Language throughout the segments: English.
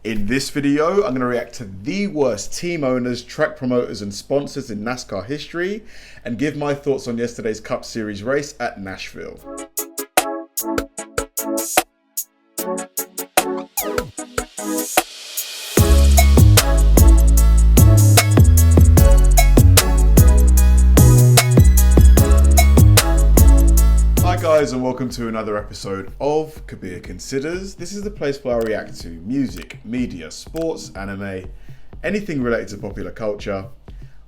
In this video, I'm going to react to the worst team owners, track promoters and sponsors in NASCAR history and give my thoughts on yesterday's Cup Series race at Nashville. Guys, and welcome to another episode of Kabir Considers. This is the place where I react to music, media, sports, anime, anything related to popular culture.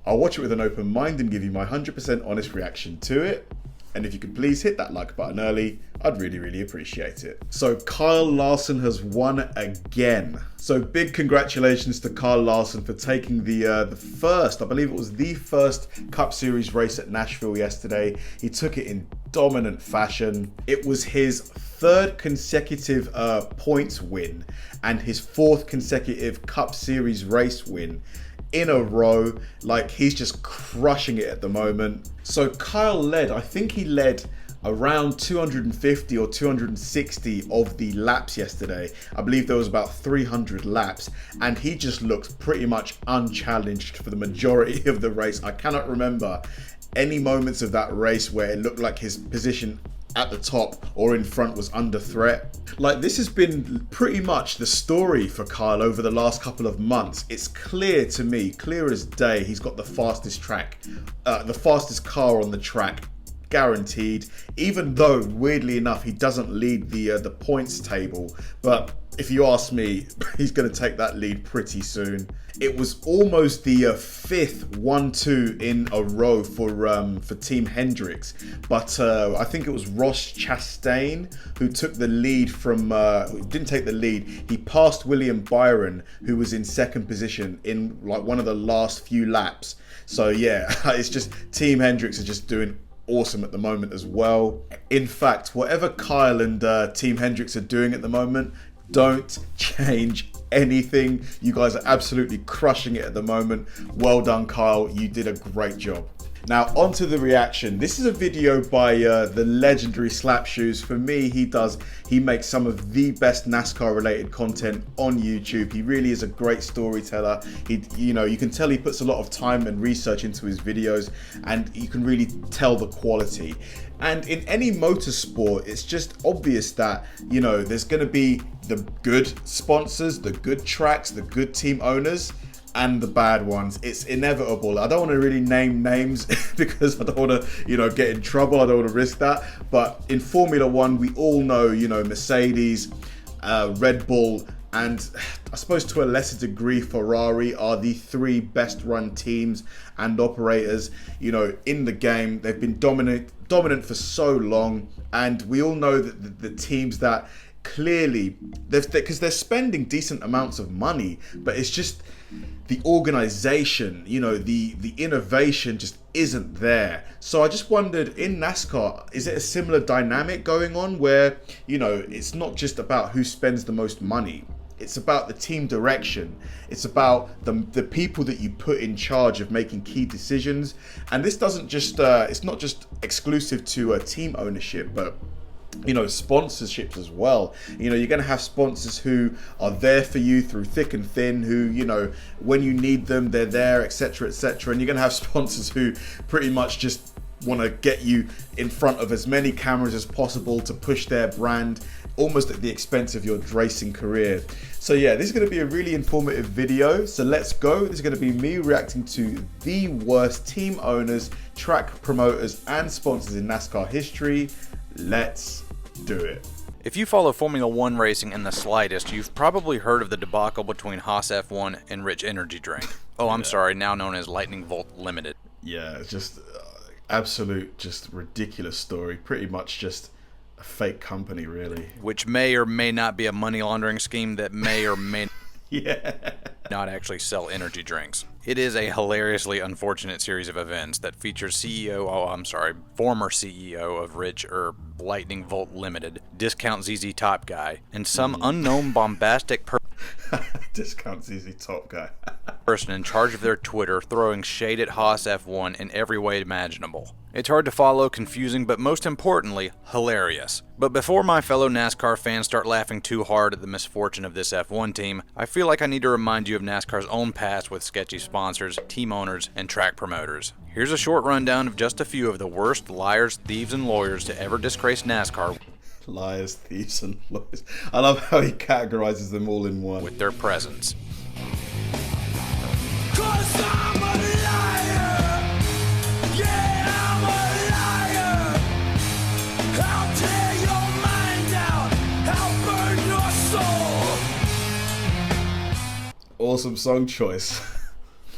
I'll watch it with an open mind and give you my 100% honest reaction to it. And if you could please hit that like button early, I'd really appreciate it. So Kyle Larson has won again. So big congratulations to Kyle Larson for taking the first, I believe it was the first Cup Series race at Nashville yesterday. He took it in dominant fashion. It was his third consecutive points win and his fourth consecutive Cup Series race win in a row. Like, he's just crushing it at the moment. So Kyle led, I think he led around 250 or 260 of the laps yesterday. I believe there was about 300 laps, and he just looked pretty much unchallenged for the majority of the race. I cannot remember any moments of that race where it looked like his position at the top or in front was under threat. Like, this has been pretty much the story for Kyle over the last couple of months. It's clear to me, clear as day, he's got the fastest car on the track, guaranteed, even though weirdly enough he doesn't lead the points table. But if you ask me, he's going to take that lead pretty soon. It was almost the fifth 1-2 in a row for Team Hendricks, but I think it was Ross Chastain who took the lead from, didn't take the lead, he passed William Byron, who was in second position in like one of the last few laps. So yeah, it's just Team Hendricks are just doing awesome at the moment as well. In fact, whatever Kyle and Team Hendricks are doing at the moment, don't change anything. You guys are absolutely crushing it at the moment. Well done, Kyle. You did a great job. Now, onto the reaction. This is a video by the legendary Slapshoes. For me, he makes some of the best NASCAR related content on YouTube. He really is a great storyteller. You can tell he puts a lot of time and research into his videos, and you can really tell the quality. And in any motorsport, it's just obvious that, there's going to be the good sponsors, the good tracks, the good team owners, and the bad ones. It's inevitable. I don't want to really name names because I don't want to, get in trouble. I don't want to risk that. But in Formula One, we all know, Mercedes, Red Bull, and I suppose to a lesser degree Ferrari are the three best run teams and operators, in the game. They've been dominant for so long, and we all know that the teams that clearly, because they're spending decent amounts of money, but it's just the organization, the innovation just isn't there. So I just wondered, in NASCAR, is it a similar dynamic going on where, it's not just about who spends the most money? It's about the team direction. It's about the people that you put in charge of making key decisions. And this doesn't just, it's not just exclusive to team ownership, but sponsorships as well. You're going to have sponsors who are there for you through thick and thin, who, when you need them, they're there, etc., etc. And you're going to have sponsors who pretty much just want to get you in front of as many cameras as possible to push their brand, almost at the expense of your racing career. So yeah, this is going to be a really informative video. So let's go. This is going to be me reacting to the worst team owners, track promoters, and sponsors in NASCAR history. Let's do it. If you follow Formula One racing in the slightest, you've probably heard of the debacle between Haas F1 and Rich Energy Drink. Oh, I'm sorry, now known as Lightning Volt Limited. Yeah, it's just absolute, just ridiculous story. Pretty much just a fake company, really. Which may or may not be a money laundering scheme that may or may not actually sell energy drinks. It is a hilariously unfortunate series of events that features former CEO of Rich Lightning Volt Limited, Discount ZZ Top Guy, and some unknown bombastic Discount ZZ Top Guy. person in charge of their Twitter throwing shade at Haas F1 in every way imaginable. It's hard to follow, confusing, but most importantly, hilarious. But before my fellow NASCAR fans start laughing too hard at the misfortune of this F1 team, I feel like I need to remind you of NASCAR's own past with sketchy sponsors, team owners, and track promoters. Here's a short rundown of just a few of the worst liars, thieves, and lawyers to ever disgrace NASCAR. Liars, thieves, and lawyers. I love how he categorizes them all in one. With their presence. 'Cause I'm a liar. Yeah, I'm a liar. I'll tear your mind out. I'll burn your soul. Awesome song choice.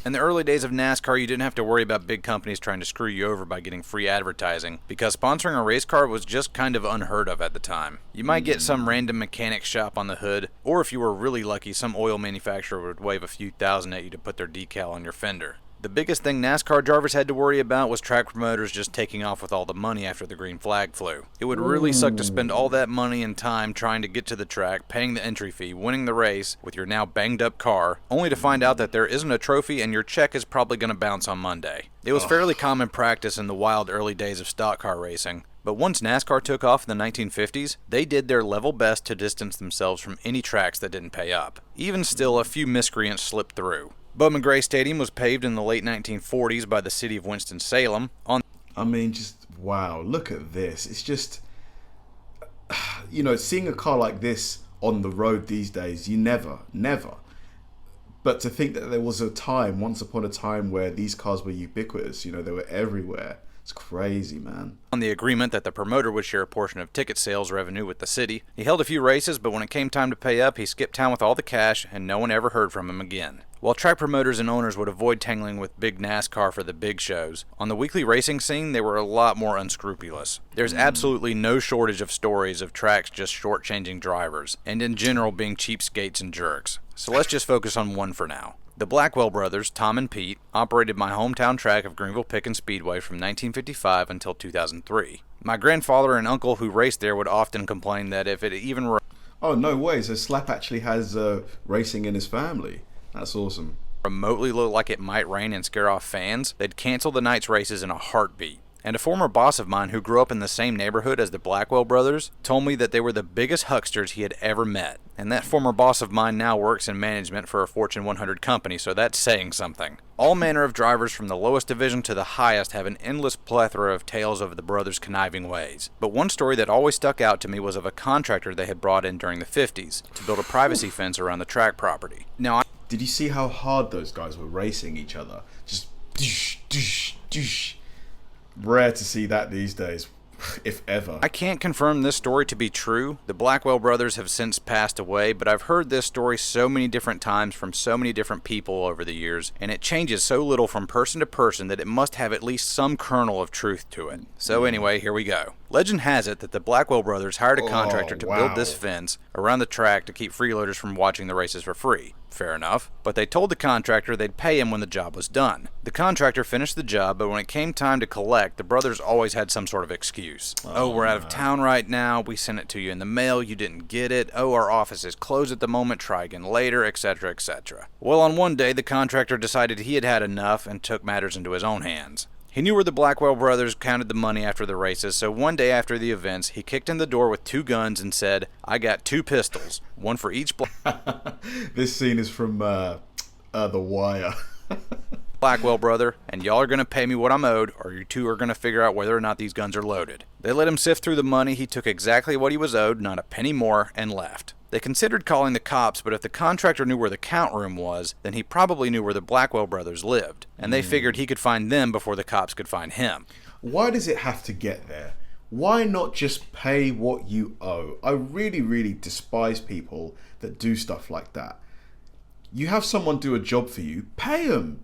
In the early days of NASCAR, you didn't have to worry about big companies trying to screw you over by getting free advertising, because sponsoring a race car was just kind of unheard of at the time. You might get some random mechanic shop on the hood, or if you were really lucky, some oil manufacturer would wave a few thousand at you to put their decal on your fender. The biggest thing NASCAR drivers had to worry about was track promoters just taking off with all the money after the green flag flew. It would really suck to spend all that money and time trying to get to the track, paying the entry fee, winning the race with your now banged up car, only to find out that there isn't a trophy and your check is probably going to bounce on Monday. It was fairly common practice in the wild early days of stock car racing, but once NASCAR took off in the 1950s, they did their level best to distance themselves from any tracks that didn't pay up. Even still, a few miscreants slipped through. Bowman Gray Stadium was paved in the late 1940s by the city of Winston-Salem. Just wow, look at this. It's just, seeing a car like this on the road these days, you never. But to think that there was once upon a time, where these cars were ubiquitous, they were everywhere. It's crazy, man. On the agreement that the promoter would share a portion of ticket sales revenue with the city. He held a few races, but when it came time to pay up, he skipped town with all the cash, and no one ever heard from him again. While track promoters and owners would avoid tangling with big NASCAR for the big shows, on the weekly racing scene, they were a lot more unscrupulous. There's absolutely no shortage of stories of tracks just shortchanging drivers, and in general being cheapskates and jerks. So let's just focus on one for now. The Blackwell brothers, Tom and Pete, operated my hometown track of Greenville-Pickens Speedway from 1955 until 2003. My grandfather and uncle who raced there would often complain that if it even... Oh, no way. So Slap actually has racing in his family. That's awesome. ...remotely looked like it might rain and scare off fans, they'd cancel the night's races in a heartbeat. And a former boss of mine who grew up in the same neighborhood as the Blackwell brothers told me that they were the biggest hucksters he had ever met. And that former boss of mine now works in management for a Fortune 100 company, so that's saying something. All manner of drivers from the lowest division to the highest have an endless plethora of tales of the brothers' conniving ways. But one story that always stuck out to me was of a contractor they had brought in during the 50s to build a privacy fence around the track property. Now, did you see how hard those guys were racing each other? Just doosh, doosh, doosh. Rare to see that these days, if ever. I can't confirm this story to be true. The Blackwell brothers have since passed away, but I've heard this story so many different times from so many different people over the years, and it changes so little from person to person that it must have at least some kernel of truth to it. So anyway, here we go. Legend has it that the Blackwell brothers hired a contractor to build this fence around the track to keep freeloaders from watching the races for free. Fair enough, but they told the contractor they'd pay him when the job was done. The contractor finished the job, but when it came time to collect, the brothers always had some sort of excuse. Oh, we're out of town right now, we sent it to you in the mail, you didn't get it, oh, our office is closed at the moment, try again later, etc., etc. Well, on one day, the contractor decided he had had enough and took matters into his own hands. He knew where the Blackwell brothers counted the money after the races, so one day after the events, he kicked in the door with 2 guns and said, "I got 2 pistols, one for each This scene is from The Wire. Blackwell brother, and y'all are going to pay me what I'm owed, or you two are going to figure out whether or not these guns are loaded." They let him sift through the money, he took exactly what he was owed, not a penny more, and left. They considered calling the cops, but if the contractor knew where the count room was, then he probably knew where the Blackwell brothers lived, and they figured he could find them before the cops could find him. Why does it have to get there? Why not just pay what you owe? I really, really despise people that do stuff like that. You have someone do a job for you, pay them.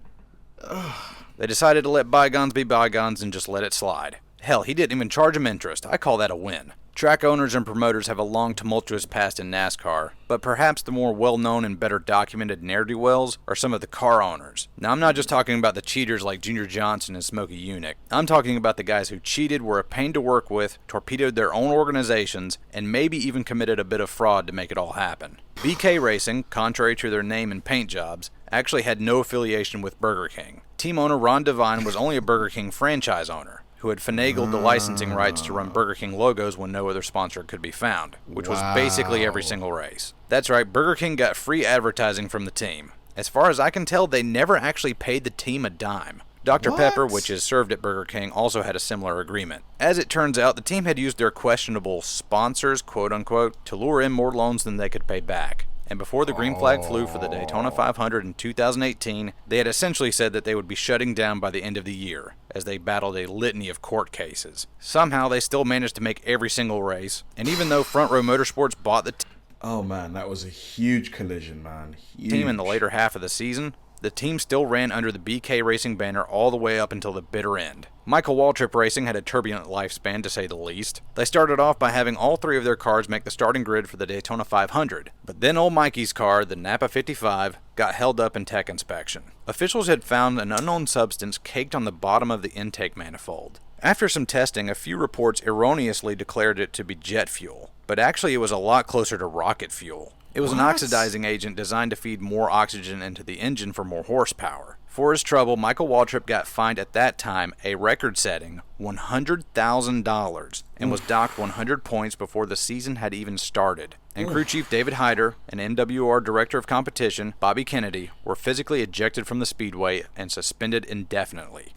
They decided to let bygones be bygones and just let it slide. Hell, he didn't even charge him interest. I call that a win. Track owners and promoters have a long tumultuous past in NASCAR, but perhaps the more well-known and better documented ne'er-do-wells are some of the car owners. Now, I'm not just talking about the cheaters like Junior Johnson and Smokey Yunick. I'm talking about the guys who cheated, were a pain to work with, torpedoed their own organizations, and maybe even committed a bit of fraud to make it all happen. BK Racing, contrary to their name and paint jobs, actually had no affiliation with Burger King. Team owner Ron Devine was only a Burger King franchise owner, who had finagled the licensing rights to run Burger King logos when no other sponsor could be found, which was basically every single race. That's right, Burger King got free advertising from the team. As far as I can tell, they never actually paid the team a dime. Dr. Pepper, which is served at Burger King, also had a similar agreement. As it turns out, the team had used their questionable sponsors, quote-unquote, to lure in more loans than they could pay back. And before the green flag flew for the Daytona 500 in 2018, they had essentially said that they would be shutting down by the end of the year, as they battled a litany of court cases. Somehow, they still managed to make every single race, and even though Front Row Motorsports bought the oh man, that was a huge collision, man. Huge. Team in the later half of the season, the team still ran under the BK Racing banner all the way up until the bitter end. Michael Waltrip Racing had a turbulent lifespan, to say the least. They started off by having all three of their cars make the starting grid for the Daytona 500, but then old Mikey's car, the Napa 55, got held up in tech inspection. Officials had found an unknown substance caked on the bottom of the intake manifold. After some testing, a few reports erroneously declared it to be jet fuel, but actually it was a lot closer to rocket fuel. It was an oxidizing agent designed to feed more oxygen into the engine for more horsepower. For his trouble, Michael Waltrip got fined at that time a record-setting $100,000 and was docked 100 points before the season had even started. And crew chief David Hyder and NWR director of competition Bobby Kennedy were physically ejected from the speedway and suspended indefinitely.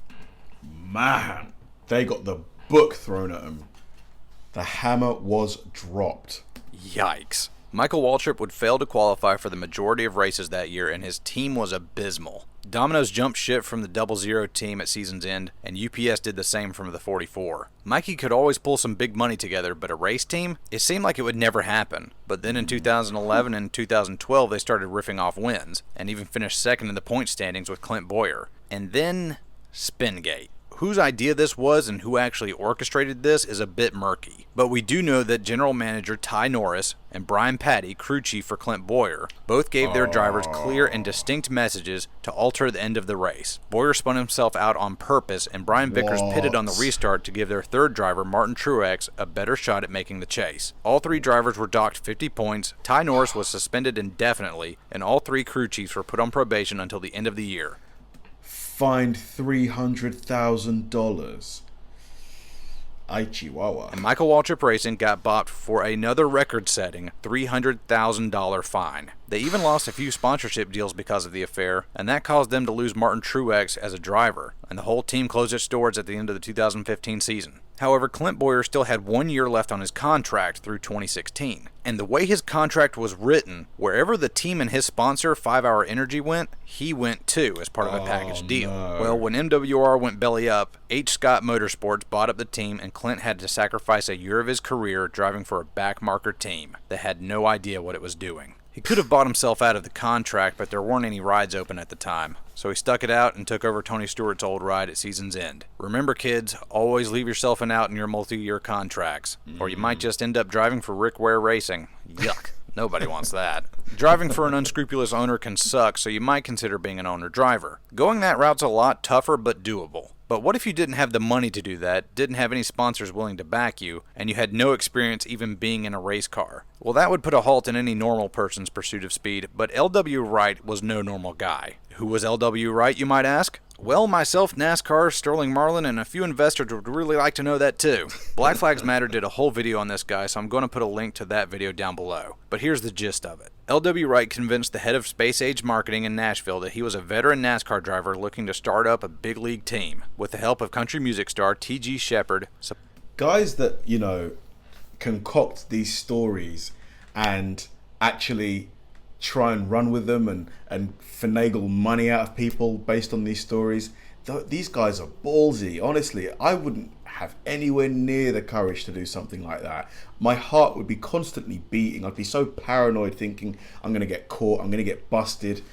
Man, they got the book thrown at them. The hammer was dropped. Yikes. Michael Waltrip would fail to qualify for the majority of races that year, and his team was abysmal. Domino's jumped ship from the 00 team at season's end, and UPS did the same from the 44. Mikey could always pull some big money together, but a race team? It seemed like it would never happen. But then in 2011 and 2012, they started riffing off wins, and even finished second in the point standings with Clint Boyer. And then, Spingate. Whose idea this was and who actually orchestrated this is a bit murky. But we do know that General Manager Ty Norris and Brian Patty, crew chief for Clint Boyer, both gave their drivers clear and distinct messages to alter the end of the race. Boyer spun himself out on purpose, and Brian Vickers pitted on the restart to give their third driver, Martin Truex, a better shot at making the chase. All three drivers were docked 50 points, Ty Norris was suspended indefinitely, and all three crew chiefs were put on probation until the end of the year. Fined $300,000. Ay, Chihuahua. And Michael Waltrip Racing got bopped for another record-setting $300,000 fine. They even lost a few sponsorship deals because of the affair, and that caused them to lose Martin Truex as a driver, and the whole team closed its doors at the end of the 2015 season. However, Clint Boyer still had 1 year left on his contract through 2016. And the way his contract was written, wherever the team and his sponsor, 5 Hour Energy, went, he went too, as part of a package deal. No. Well, when MWR went belly up, H. Scott Motorsports bought up the team, and Clint had to sacrifice a year of his career driving for a backmarker team that had no idea what it was doing. He could have bought himself out of the contract, but there weren't any rides open at the time. So he stuck it out and took over Tony Stewart's old ride at season's end. Remember, kids, always leave yourself an out in your multi-year contracts, or you might just end up driving for Rick Ware Racing. Yuck. Nobody wants that. Driving for an unscrupulous owner can suck, so you might consider being an owner-driver. Going that route's a lot tougher, but doable. But what if you didn't have the money to do that, didn't have any sponsors willing to back you, and you had no experience even being in a race car? Well, that would put a halt in any normal person's pursuit of speed, but L.W. Wright was no normal guy. Who was L.W. Wright, you might ask? Well, myself, NASCAR, Sterling Marlin, and a few investors would really like to know that too. Black Flags Matter did a whole video on this guy, so I'm going to put a link to that video down below. But here's the gist of it. L.W. Wright convinced the head of Space Age Marketing in Nashville that he was a veteran NASCAR driver looking to start up a big league team, with the help of country music star T.G. Shepherd. Guys that, concoct these stories and actually try and run with them and finagle money out of people based on these stories. These guys are ballsy. Honestly, I wouldn't have anywhere near the courage to do something like that. My heart would be constantly beating. I'd be so paranoid thinking I'm going to get caught, I'm going to get busted.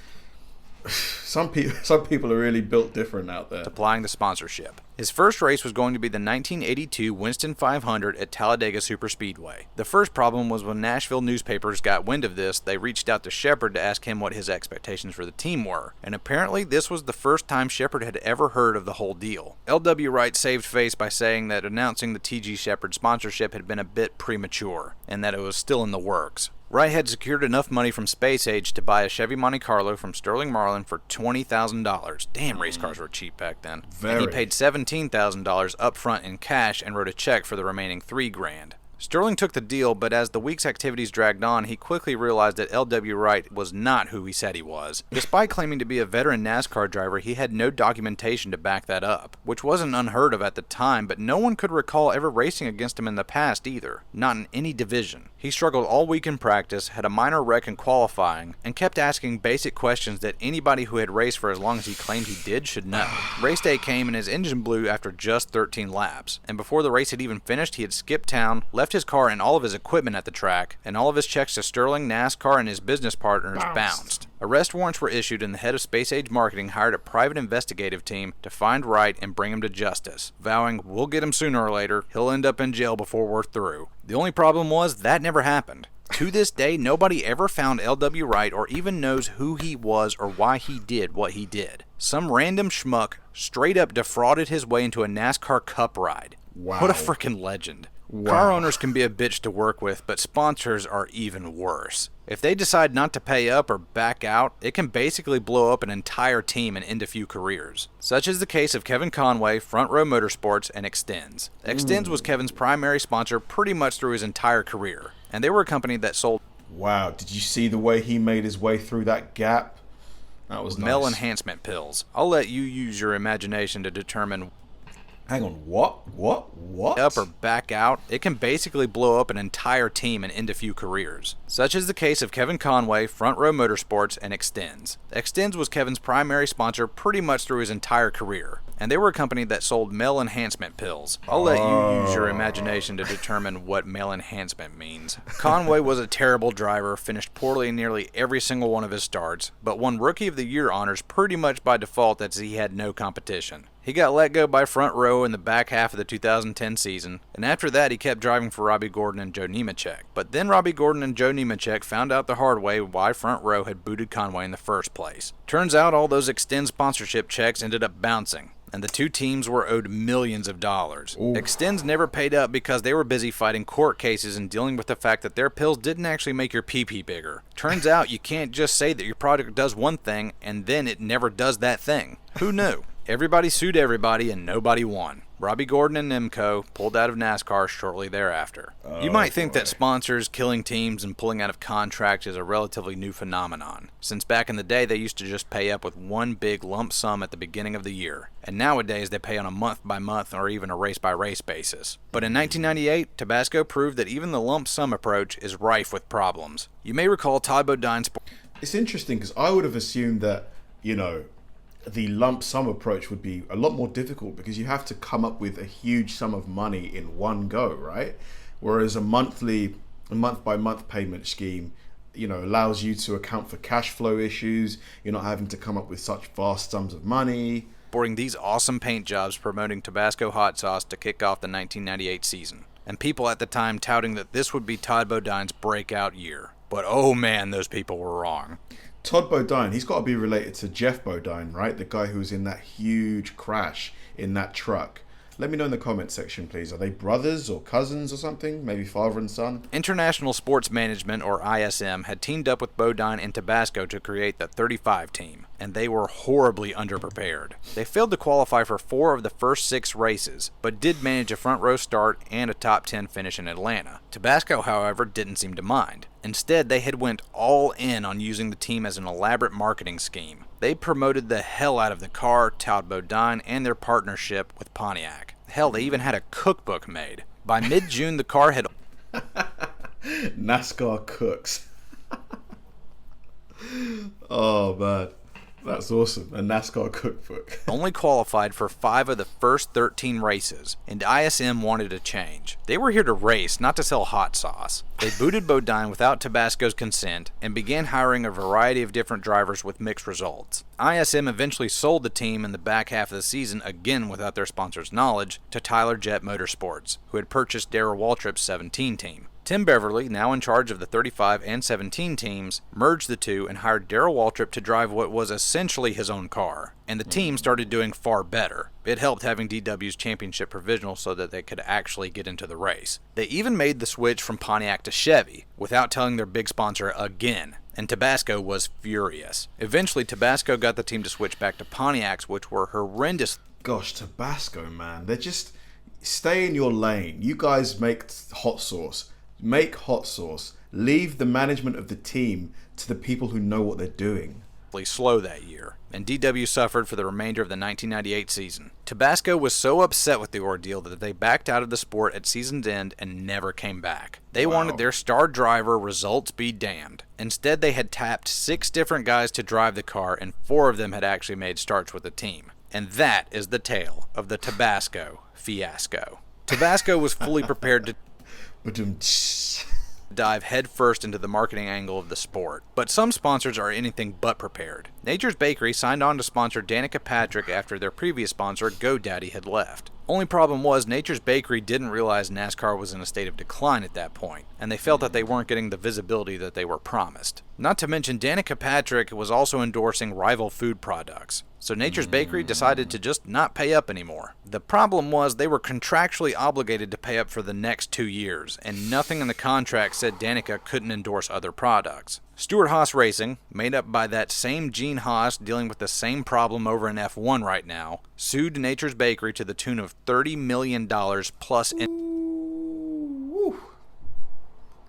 Some people are really built different out there. Applying the sponsorship. His first race was going to be the 1982 Winston 500 at Talladega Superspeedway. The first problem was when Nashville newspapers got wind of this, they reached out to Shepard to ask him what his expectations for the team were, and apparently this was the first time Shepard had ever heard of the whole deal. L.W. Wright saved face by saying that announcing the T.G. Shepard sponsorship had been a bit premature, and that it was still in the works. Wright had secured enough money from Space Age to buy a Chevy Monte Carlo from Sterling Marlin for $20,000. Damn, race cars were cheap back then. Very. And he paid $17,000 up front in cash and wrote a check for the remaining $3,000. Sterling took the deal, but as the week's activities dragged on, he quickly realized that L.W. Wright was not who he said he was. Despite claiming to be a veteran NASCAR driver, he had no documentation to back that up, which wasn't unheard of at the time, but no one could recall ever racing against him in the past either, not in any division. He struggled all week in practice, had a minor wreck in qualifying, and kept asking basic questions that anybody who had raced for as long as he claimed he did should know. Race day came and his engine blew after just 13 laps, and before the race had even finished, he had skipped town, left his car and all of his equipment at the track, and all of his checks to Sterling, NASCAR, and his business partners bounced. Arrest warrants were issued, and the head of Space Age Marketing hired a private investigative team to find Wright and bring him to justice, vowing, "We'll get him sooner or later, he'll end up in jail before we're through." The only problem was, that never happened. To this day, nobody ever found L.W. Wright or even knows who he was or why he did what he did. Some random schmuck straight up defrauded his way into a NASCAR Cup ride. Wow. What a freaking legend. Wow. Car owners can be a bitch to work with, but sponsors are even worse. If they decide not to pay up or back out, it can basically blow up an entire team and end a few careers. Such is the case of Kevin Conway, Front Row Motorsports, and Extends. Extends was Kevin's primary sponsor pretty much through his entire career, and they were a company that sold Wow, did you see the way he made his way through that gap? That was nice. male enhancement pills. I'll let you use your imagination to determine Hang on, what? up or back out. It can basically blow up an entire team and end a few careers. Such is the case of Kevin Conway, Front Row Motorsports, and Extends. Extends was Kevin's primary sponsor pretty much through his entire career, and they were a company that sold male enhancement pills. I'll let you use your imagination to determine what male enhancement means. Conway was a terrible driver, finished poorly in nearly every single one of his starts, but won Rookie of the Year honors pretty much by default as he had no competition. He got let go by Front Row in the back half of the 2010 season, and after that he kept driving for Robbie Gordon and Joe Nemechek. But then Robbie Gordon and Joe Nemechek found out the hard way why Front Row had booted Conway in the first place. Turns out all those Extend sponsorship checks ended up bouncing, and the two teams were owed millions of dollars. Ooh. Extends never paid up because they were busy fighting court cases and dealing with the fact that their pills didn't actually make your pee-pee bigger. Turns out you can't just say that your product does one thing and then it never does that thing. Who knew? Everybody sued everybody and nobody won. Robbie Gordon and Nemco pulled out of NASCAR shortly thereafter. You might think that sponsors killing teams and pulling out of contracts is a relatively new phenomenon, since back in the day they used to just pay up with one big lump sum at the beginning of the year, and nowadays they pay on a month-by-month or even a race-by-race basis. But in 1998, Tabasco proved that even the lump sum approach is rife with problems. You may recall Todd Bodine's... It's interesting because I would have assumed that, the lump sum approach would be a lot more difficult because you have to come up with a huge sum of money in one go, right? Whereas a month-by-month payment scheme, allows you to account for cash flow issues. You're not having to come up with such vast sums of money. Sporting these awesome paint jobs promoting Tabasco hot sauce to kick off the 1998 season, and people at the time touting that this would be Todd Bodine's breakout year. But oh man, those people were wrong. Todd Bodine, he's got to be related to Jeff Bodine, right? The guy who was in that huge crash in that truck. Let me know in the comment section, please. Are they brothers or cousins or something? Maybe father and son? International Sports Management, or ISM, had teamed up with Bodine and Tabasco to create the 35 team, and they were horribly underprepared. They failed to qualify for 4 of the first 6 races, but did manage a front row start and a top 10 finish in Atlanta. Tabasco, however, didn't seem to mind. Instead, they had went all in on using the team as an elaborate marketing scheme. They promoted the hell out of the car, Todd Bodine, and their partnership with Pontiac. Hell, they even had a cookbook made. By mid-June, the car had... NASCAR cooks. Oh, man. That's awesome. A NASCAR cookbook. Only qualified for 5 of the first 13 races, and ISM wanted a change. They were here to race, not to sell hot sauce. They booted Bodine without Tabasco's consent and began hiring a variety of different drivers with mixed results. ISM eventually sold the team in the back half of the season, again without their sponsor's knowledge, to Tyler Jett Motorsports, who had purchased Darrell Waltrip's 17 team. Tim Beverly, now in charge of the 35 and 17 teams, merged the two and hired Darrell Waltrip to drive what was essentially his own car. And the team started doing far better. It helped having DW's championship provisional so that they could actually get into the race. They even made the switch from Pontiac to Chevy, without telling their big sponsor again. And Tabasco was furious. Eventually, Tabasco got the team to switch back to Pontiacs, which were horrendous. Gosh, Tabasco, man. They're just... Stay in your lane. You guys make hot sauce. Make hot sauce. Leave the management of the team to the people who know what they're doing. Slow that year, and DW suffered for the remainder of the 1998 season. Tabasco was so upset with the ordeal that they backed out of the sport at season's end and never came back. They wanted their star driver results be damned. Instead, they had tapped 6 different guys to drive the car, and 4 of them had actually made starts with the team. And that is the tale of the Tabasco fiasco. Tabasco was fully prepared to dive headfirst into the marketing angle of the sport. But some sponsors are anything but prepared. Nature's Bakery signed on to sponsor Danica Patrick after their previous sponsor, GoDaddy, had left. Only problem was Nature's Bakery didn't realize NASCAR was in a state of decline at that point, and they felt that they weren't getting the visibility that they were promised. Not to mention Danica Patrick was also endorsing rival food products, so Nature's Bakery decided to just not pay up anymore. The problem was they were contractually obligated to pay up for the next 2 years, and nothing in the contract said Danica couldn't endorse other products. Stewart Haas Racing, made up by that same Gene Haas dealing with the same problem over in F1 right now, sued Nature's Bakery to the tune of $30 million plus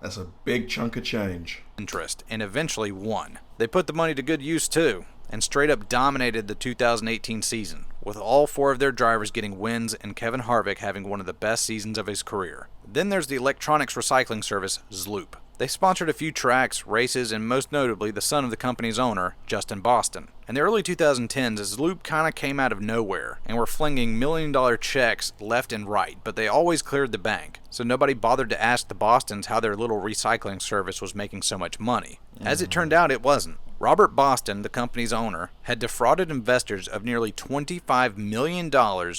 That's a big chunk of change. Interest, and eventually won. They put the money to good use too, and straight up dominated the 2018 season, with all 4 of their drivers getting wins and Kevin Harvick having one of the best seasons of his career. Then there's the electronics recycling service, Zloop. They sponsored a few tracks, races, and most notably the son of the company's owner, Justin Boston. In the early 2010s, Zloop kinda came out of nowhere, and were flinging million-dollar checks left and right, but they always cleared the bank, so nobody bothered to ask the Bostons how their little recycling service was making so much money. As it turned out, it wasn't. Robert Boston, the company's owner, had defrauded investors of nearly $25 million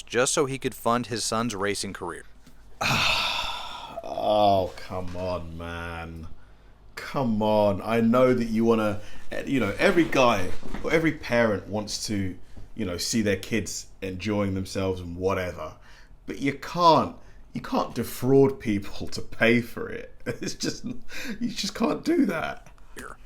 just so he could fund his son's racing career. Oh, come on, man. Come on. I know that you want to, every guy or every parent wants to, see their kids enjoying themselves and whatever. But you can't defraud people to pay for it. You just can't do that.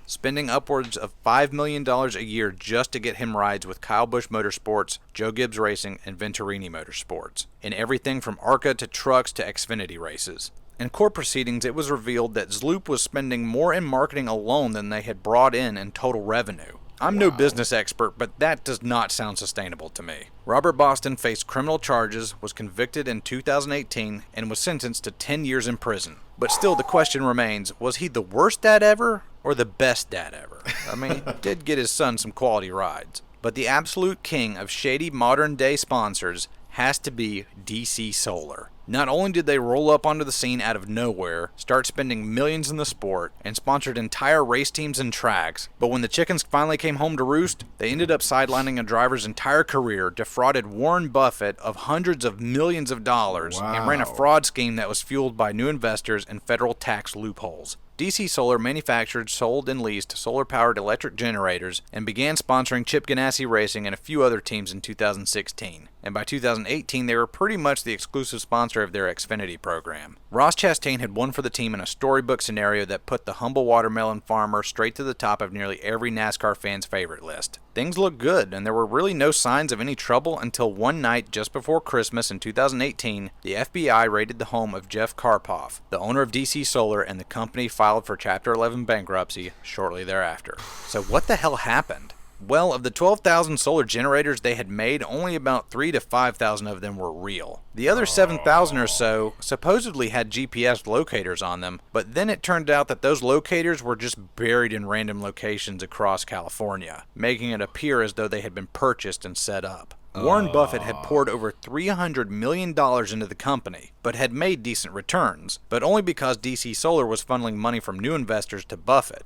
Spending upwards of $5 million a year just to get him rides with Kyle Busch Motorsports, Joe Gibbs Racing, and Venturini Motorsports, in everything from ARCA to trucks to Xfinity races. In court proceedings, it was revealed that Zloop was spending more in marketing alone than they had brought in total revenue. I'm no business expert, but that does not sound sustainable to me. Robert Boston faced criminal charges, was convicted in 2018, and was sentenced to 10 years in prison. But still, the question remains, was he the worst dad ever, or the best dad ever? I mean, he did get his son some quality rides. But the absolute king of shady modern-day sponsors has to be DC Solar. Not only did they roll up onto the scene out of nowhere, start spending millions in the sport, and sponsored entire race teams and tracks, but when the chickens finally came home to roost, they ended up sidelining a driver's entire career, defrauded Warren Buffett of hundreds of millions of dollars, and ran a fraud scheme that was fueled by new investors and federal tax loopholes. DC Solar manufactured, sold, and leased solar-powered electric generators and began sponsoring Chip Ganassi Racing and a few other teams in 2016. And by 2018, they were pretty much the exclusive sponsor of their Xfinity program. Ross Chastain had won for the team in a storybook scenario that put the humble watermelon farmer straight to the top of nearly every NASCAR fan's favorite list. Things looked good, and there were really no signs of any trouble until one night just before Christmas in 2018, the FBI raided the home of Jeff Karpoff, the owner of DC Solar, and the company filed for Chapter 11 bankruptcy shortly thereafter. So what the hell happened? Well, of the 12,000 solar generators they had made, only about 3 to 5,000 of them were real. The other 7,000 or so supposedly had GPS locators on them, but then it turned out that those locators were just buried in random locations across California, making it appear as though they had been purchased and set up. Warren Buffett had poured over $300 million into the company, but had made decent returns, but only because DC Solar was funneling money from new investors to Buffett.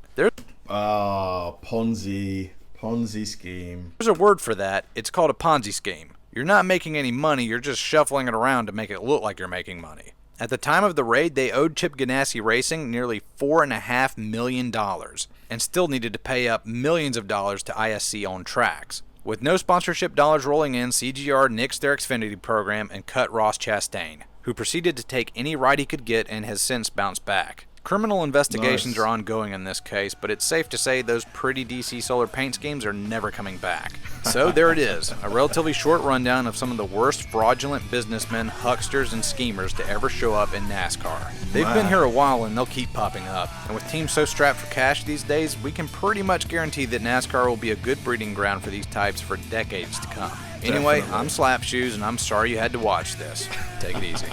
Ponzi scheme. There's a word for that. It's called a Ponzi scheme. You're not making any money, you're just shuffling it around to make it look like you're making money. At the time of the raid, they owed Chip Ganassi Racing nearly $4.5 million, and still needed to pay up millions of dollars to ISC-owned tracks. With no sponsorship dollars rolling in, CGR nixed their Xfinity program and cut Ross Chastain, who proceeded to take any ride he could get and has since bounced back. Criminal investigations are ongoing in this case, but it's safe to say those pretty DC Solar paint schemes are never coming back. So there it is, a relatively short rundown of some of the worst fraudulent businessmen, hucksters, and schemers to ever show up in NASCAR. They've been here a while and they'll keep popping up, and with teams so strapped for cash these days, we can pretty much guarantee that NASCAR will be a good breeding ground for these types for decades to come. Anyway, I'm Slapshoes, and I'm sorry you had to watch this. Take it easy.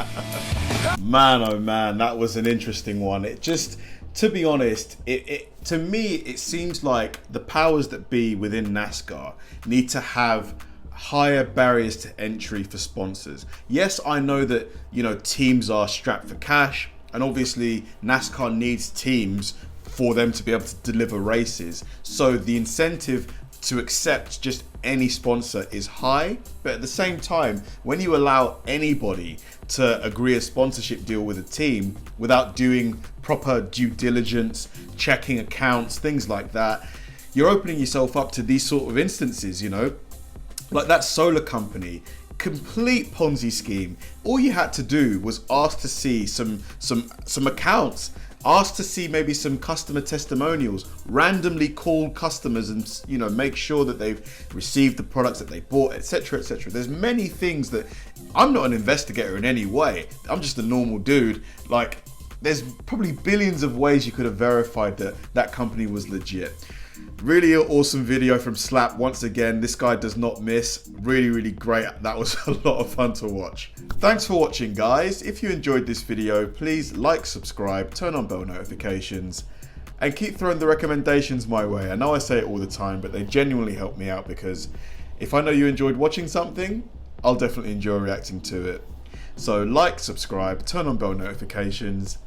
Man, oh man, that was an interesting one. It just, to be honest, to me, it seems like the powers that be within NASCAR need to have higher barriers to entry for sponsors. Yes, I know that, teams are strapped for cash, and obviously NASCAR needs teams for them to be able to deliver races. So the incentive to accept just any sponsor is high, but at the same time, when you allow anybody to agree a sponsorship deal with a team without doing proper due diligence, checking accounts, things like that, you're opening yourself up to these sort of instances, like that solar company, complete Ponzi scheme. All you had to do was ask to see some accounts, ask to see maybe some customer testimonials, randomly call customers and make sure that they've received the products that they bought, etc, etc. There's many things that, I'm not an investigator in any way, I'm just a normal dude. Like, there's probably billions of ways you could have verified that that company was legit. Really awesome video from Slap once again. This guy does not miss. Really, really great. That was a lot of fun to watch. Thanks for watching, guys. If you enjoyed this video, please like, subscribe, turn on bell notifications, and keep throwing the recommendations my way. I know I say it all the time, but they genuinely help me out, because if I know you enjoyed watching something, I'll definitely enjoy reacting to it. So like, subscribe, turn on bell notifications,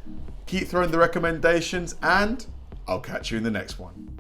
keep throwing the recommendations, and I'll catch you in the next one.